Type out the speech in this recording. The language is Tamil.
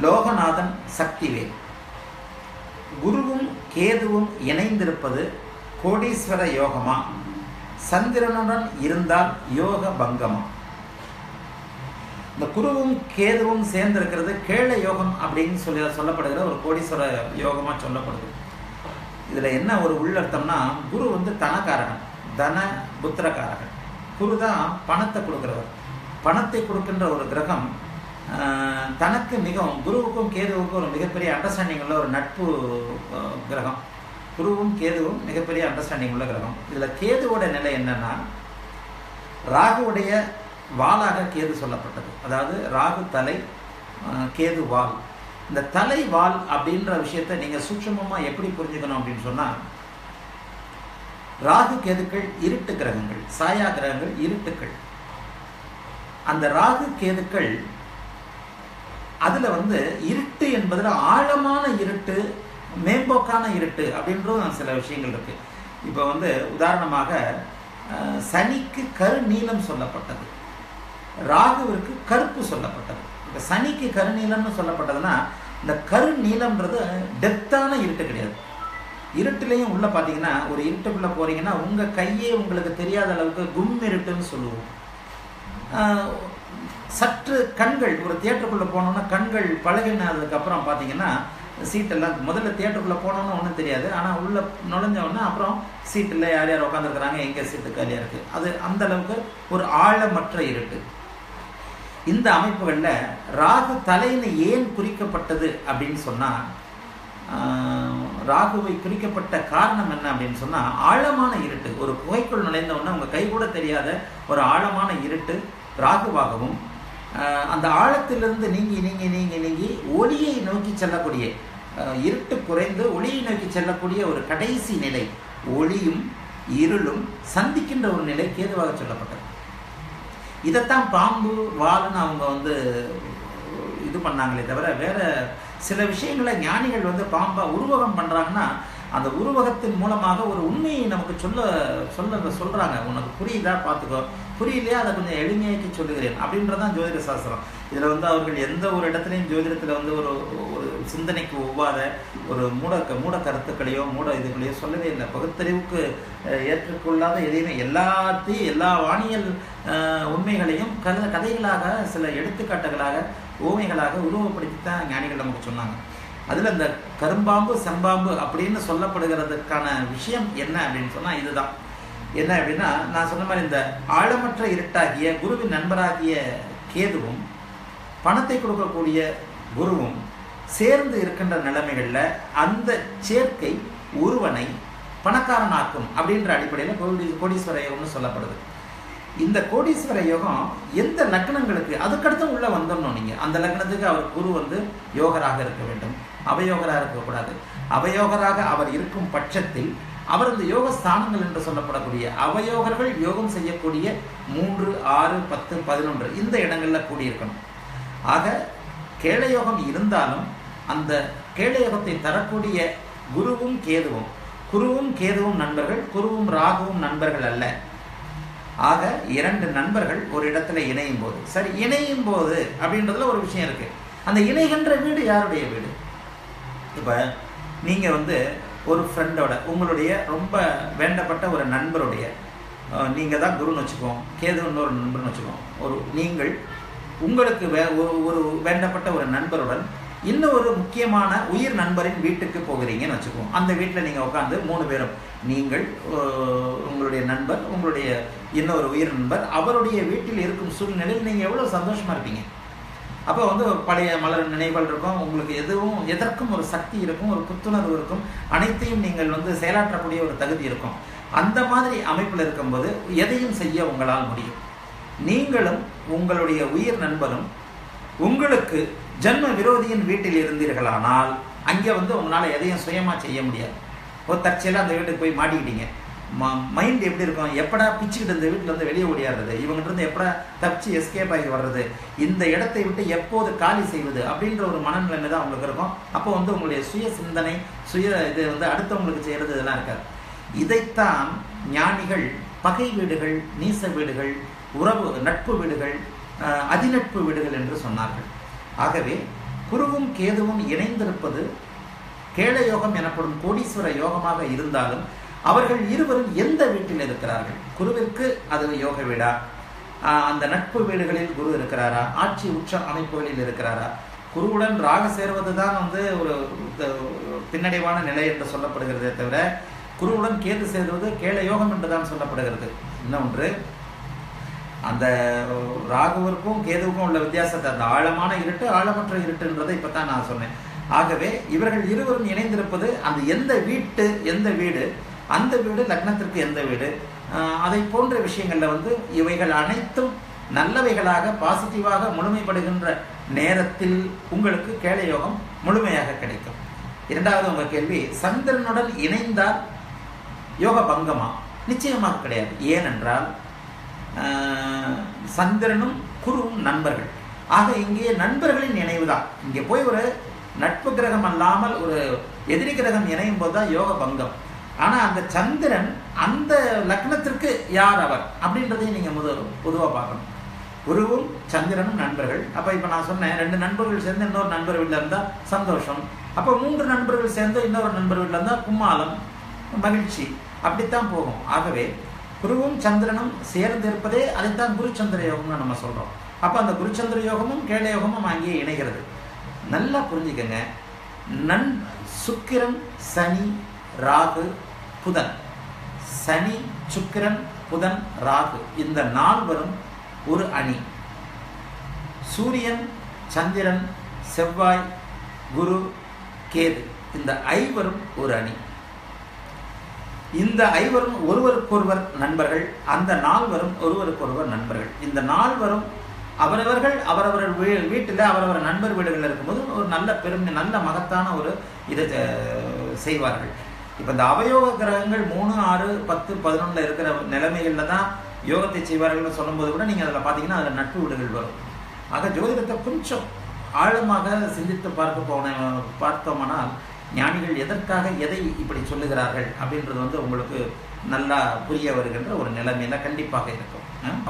லோகநாதன் சக்திவேல். குருவும் கேதுவும் இணைந்திருப்பது கோடீஸ்வர யோகமா, சந்திரனுடன் இருந்தால் யோக பங்கமா? இந்த குருவும் கேதுவும் சேர்ந்திருக்கிறது கேள யோகம் அப்படின்னு சொல்லப்படுகிற ஒரு கோடீஸ்வர யோகமா சொல்லப்படுது. இதுல என்ன ஒரு உள்ளர்த்தம்னா, குரு தனக்காரகன், தன புத்திரக்காரகன். குரு தான் பணத்தை கொடுக்கிறவர். பணத்தை கொடுக்கின்ற ஒரு கிரகம் தனக்கு மிகவும், குருவுக்கும் கேதுவுக்கும் ஒரு மிகப்பெரிய அண்டர்ஸ்டாண்டிங் உள்ள ஒரு நட்பு கிரகம். குருவும் கேதுவும் மிகப்பெரிய அண்டர்ஸ்டாண்டிங் உள்ள கிரகம். இதில் கேதுவோட நிலை என்னன்னா, ராகுவுடைய வாளாக கேது சொல்லப்பட்டது. அதாவது ராகு தலை, கேது வால். இந்த தலை வால் அப்படின்ற விஷயத்தை நீங்கள் சூட்சமமாக எப்படி புரிஞ்சுக்கணும் அப்படின்னு சொன்னால், ராகு கேதுக்கள் இருட்டு கிரகங்கள், சாயா கிரகங்கள், இருட்டுக்கள். அந்த ராகு கேதுக்கள் அதில் இருட்டு என்பதில் ஆழமான இருட்டு, மேம்போக்கான இருட்டு அப்படின்றது சில விஷயங்கள் இருக்கு. இப்போ உதாரணமாக சனிக்கு கருநீலம் சொல்லப்பட்டது, ராகுவிற்கு கருப்பு சொல்லப்பட்டது. இப்போ சனிக்கு கருநீலம்னு சொல்லப்பட்டதுன்னா, இந்த கருநீலம்ன்றது டெப்த்தான இருட்டு கிடையாது. இருட்டுலையும் உள்ள பார்த்தீங்கன்னா, ஒரு இருட்டுக்குள்ளே போறீங்கன்னா உங்கள் கையே உங்களுக்கு தெரியாத அளவுக்கு கும் இருட்டுன்னு சொல்லுவோம். சற்று கண்கள், ஒரு தியேட்டருக்குள்ளே போனோன்னா கண்கள் பழகினதுக்கப்புறம் பார்த்தீங்கன்னா, சீட்டெல்லாம் முதல்ல தியேட்டருக்குள்ளே போனோன்னு ஒன்றும் தெரியாது. ஆனால் உள்ளே நுழைஞ்சோடனே அப்புறம் சீட்டில் யார் யார் உட்காந்துருக்குறாங்க, எங்கே சீட்டு காலியாக இருக்குது, அது அந்த அளவுக்கு ஒரு ஆழமற்ற இருட்டு. இந்த அமைப்புகளில் ராகு தலைன்னு ஏன் குறிக்கப்பட்டது அப்படின்னு சொன்னால், ராகுவை குறிக்கப்பட்ட காரணம் என்ன அப்படின்னு சொன்னால், ஆழமான இருட்டு. ஒரு குகைக்குள் நுழைந்த உடனே உங்கள் கை கூட தெரியாத ஒரு ஆழமான இருட்டு ராகுவாகவும், அந்த ஆழத்திலிருந்து நீங்கி நீங்கி நீங்கி நீங்கி ஒளியை நோக்கி செல்லக்கூடிய, இருட்டு குறைந்து ஒளியை நோக்கி செல்லக்கூடிய ஒரு கடைசி நிலை, ஒளியும் இருளும் சந்திக்கின்ற ஒரு நிலை கேதுவாக சொல்லப்பட்டது. இதைத்தான் பாம்பு வால்னு அவங்க இது பண்ணாங்களே தவிர, வேற சில விஷயங்களை ஞானிகள் பாம்பா உருவகம் பண்றாங்கன்னா, அந்த உருவகத்தின் மூலமாக ஒரு உண்மையை நமக்கு சொல்றாங்க. உனக்கு புரியுதா பார்த்துக்கோ, புரியலையா அதை கொஞ்சம் எளிமையாக்கி சொல்லுகிறேன் அப்படின்றதான் ஜோதிட சாஸ்திரம். இதில் அவர்கள் எந்த ஒரு இடத்துலையும் ஜோதிடத்தில் ஒரு சிந்தனைக்கு ஒவ்வாத ஒரு மூட கருத்துக்களையோ மூட இதுகளையோ சொல்லவே இல்லை. பகுத்தறிவுக்கு ஏற்றுக்கொள்ளாத எதையுமே, எல்லாத்தையும் எல்லா வானியல் உண்மைகளையும் கதைகளாக, சில எடுத்துக்காட்டுகளாக, ஓமைகளாக உருவப்படுத்தித்தான் ஞானிகள் நமக்கு சொன்னாங்க. அதில் இந்த கரும்பாம்பு செம்பாம்பு அப்படின்னு சொல்லப்படுகிறதுக்கான விஷயம் என்ன அப்படின்னு சொன்னால் இதுதான். என்ன அப்படின்னா, நான் சொன்ன மாதிரி இந்த ஆழமற்ற இருட்டாகிய குருவின் நண்பராகிய கேதுவும் பணத்தை கொடுக்கக்கூடிய குருவும் சேர்ந்து இருக்கின்ற நிலைமைகளில் அந்த சேர்க்கை ஒருவனை பணக்காரனாக்கும் அப்படின்ற அடிப்படையில் கோடீஸ்வர யோகம்னு சொல்லப்படுது. இந்த கோடீஸ்வர யோகம் எந்த லக்னங்களுக்கு, அதுக்கடுத்து உள்ள வந்துடணும். நீங்கள் அந்த லக்னத்துக்கு அவர் குரு யோகராக இருக்க வேண்டும், அவயோகராக இருக்கக்கூடாது. அவயோகராக அவர் இருக்கும் பட்சத்தில் அவர் இந்த யோக ஸ்தானங்கள் என்று சொல்லப்படக்கூடிய அவயோகர்கள் யோகம் செய்யக்கூடிய 3, 6, 10, 11 இந்த இடங்களில் கூடியிருக்கணும். ஆக கேளயோகம் இருந்தாலும் அந்த கேளயோகத்தை தரக்கூடிய குருவும் கேதுவும் நண்பர்கள், குருவும் ராகுவும் நண்பர்கள் அல்ல. ஆக 2 நண்பர்கள் ஒரு இடத்துல இணையும் போது, சரி, இணையும் போது அப்படின்றதுல ஒரு விஷயம் இருக்கு. அந்த இணைகின்ற வீடு யாருடைய வீடு? இப்போ நீங்கள் ஒரு ஃப்ரெண்டோட, உங்களுடைய ரொம்ப வேண்டப்பட்ட ஒரு நண்பருடைய, நீங்கள் தான் குருன்னு வச்சுக்கோம், கேது இன்னொரு நண்பர்னு வச்சுக்கோம். நீங்கள் உங்களுக்கு ஒரு வேண்டப்பட்ட ஒரு நண்பருடன் இன்னும் ஒரு முக்கியமான உயிர் நண்பரின் வீட்டுக்கு போகிறீங்கன்னு வச்சுக்குவோம். அந்த வீட்டில் நீங்கள் உட்காந்து 3 பேரும், நீங்கள், உங்களுடைய நண்பர், உங்களுடைய இன்னொரு உயிர் நண்பர், அவருடைய வீட்டில் இருக்கும் சூழ்நிலையில் நீங்கள் எவ்வளோ சந்தோஷமாக இருப்பீங்க. அப்போ பழைய மலர் நினைவுகள் இருக்கும், உங்களுக்கு எதற்கும் ஒரு சக்தி இருக்கும், ஒரு புத்துணர்வு இருக்கும், அனைத்தையும் நீங்கள் செயலாற்றக்கூடிய ஒரு தகுதி இருக்கும். அந்த மாதிரி அமைப்பில் இருக்கும்போது எதையும் செய்ய உங்களால் முடியும். நீங்களும் உங்களுடைய உயிர் நண்பரும் உங்களுக்கு ஜன்ம விரோதியின் வீட்டில் இருந்தீர்களானால் அங்கே உங்களால் எதையும் சுயமாக செய்ய முடியாது. ஒரு தற்செயலாக அந்த வீட்டுக்கு போய் மாட்டிக்கிட்டீங்க. மைண்ட் எப்படி இருக்கும், எப்படா பிச்சுக்கிட்டு இந்த வீட்டில் வெளியே ஓடியாடுறது, இவங்கிட்ட எப்படா தப்பிச்சு எஸ்கேப் ஆகி வர்றது, இந்த இடத்தை விட்டு எப்போது காலி செய்வது அப்படின்ற ஒரு மனநிலைமை தான் உங்களுக்கு இருக்கும். அப்போ உங்களுடைய சுய சிந்தனை, இது அடுத்தவங்களுக்கு செய்கிறது இதெல்லாம் இருக்காது. இதைத்தான் ஞானிகள் பகை வீடுகள், நீச வீடுகள், நட்பு வீடுகள், அதிநட்பு வீடுகள் என்று சொன்னார்கள். ஆகவே குருவும் கேதுவும் இணைந்திருப்பது கேள யோகம் எனப்படும் கோடீஸ்வர யோகமாக இருந்தாலும் அவர்கள் இருவரும் எந்த வீட்டில் இருக்கிறார்கள்? குருவிற்கு அது யோக வீடா, அந்த நட்பு வீடுகளில் குரு இருக்கிறாரா, ஆட்சி உச்ச அமைப்புகளில் இருக்கிறாரா? குருவுடன் ராக சேர்வதுதான் ஒரு பின்னடைவான நிலை என்று சொல்லப்படுகிறதே தவிர குருவுடன் கேது சேர்வது கேள யோகம் என்றுதான் சொல்லப்படுகிறது. இன்னொன்று, அந்த ராகுவிற்கும் கேதுவுக்கும் உள்ள வித்தியாசத்தை, அந்த ஆழமான இருட்டு ஆழமற்ற இருட்டுன்றதை இப்பதான் நான் சொன்னேன். ஆகவே இவர்கள் இருவரும் இணைந்திருப்பது அந்த எந்த வீடு, அந்த வீடு லக்னத்திற்கு எந்த வீடு, அதை போன்ற விஷயங்கள்ல இவைகள் அனைத்தும் நல்லவைகளாக பாசிட்டிவாக முழுமைப்படுகின்ற நேரத்தில் உங்களுக்கு கேள யோகம் முழுமையாக கிடைக்கும். இரண்டாவது உங்க கேள்வி, சந்திரனுடன் இணைந்தால் யோக பங்கமா? நிச்சயமாக கிடையாது. ஏனென்றால் சந்திரனும் குருவும் நண்பர்கள். ஆக இங்கே நண்பர்களின் இணைவு தான். இங்கே போய் ஒரு நட்பு கிரகம் அல்லாமல் ஒரு எதிரி கிரகம் இணையும் போது தான் யோக பங்கம். ஆனா அந்த சந்திரன் அந்த லக்னத்திற்கு யார் அவர் அப்படின்றதையும் நீங்க பொதுவாக பார்க்கணும். குருவும் சந்திரனும் நண்பர்கள். அப்ப இப்ப நான் சொன்னேன், 2 நண்பர்கள் சேர்ந்து இன்னொரு நண்பர் வீட்டில் இருந்தா சந்தோஷம். அப்ப 3 நண்பர்கள் சேர்ந்து இன்னொரு நண்பர் வீட்டில் இருந்தா கும்மாளம், மகிழ்ச்சி. அப்படித்தான் போகும். ஆகவே குருவும் சந்திரனும் சேர்ந்து இருப்பதே அதைத்தான் குருச்சந்திர யோகம்னு நம்ம சொல்றோம். அப்ப அந்த குருச்சந்திர யோகமும் கேள யோகமும் அங்கேயே இணைகிறது. நல்லா புரிஞ்சுக்கங்க. சுக்கிரன், சனி, ராகு, புதன், சனி, சுக்கிரன், புதன், ராகு, இந்த 4 ஒரு அணி. சூரியன், சந்திரன், செவ்வாய், குரு, கேது, இந்த 5 ஒரு அணி. இந்த 5 ஒருவருக்கொருவர் நண்பர்கள். அந்த 4 ஒருவருக்கொருவர் நண்பர்கள். இந்த 4 அவரவர்கள் வீட்டில் அவரவர் நண்பர் வீடுகளில் இருக்கும்போது ஒரு நல்ல மகத்தான ஒரு இதை செய்வார்கள். இப்போ இந்த அவயோக கிரகங்கள் 3, 6, 10, 11 இருக்கிற நிலைமைகளில் தான் யோகத்தை செய்வார்கள் சொல்லும்போது கூட நீங்கள் அதில் பார்த்தீங்கன்னா அதில் நட்பு வீடுகள் வரும். ஆக ஜோதிடத்தை கொஞ்சம் ஆழமாக சிந்தித்து பார்த்தோமானால் ஞானிகள் எதற்காக எதை இப்படி சொல்லுகிறார்கள் அப்படின்றது உங்களுக்கு நல்லா புரிய வருகின்ற ஒரு நிலைமையில கண்டிப்பாக இருக்கும்.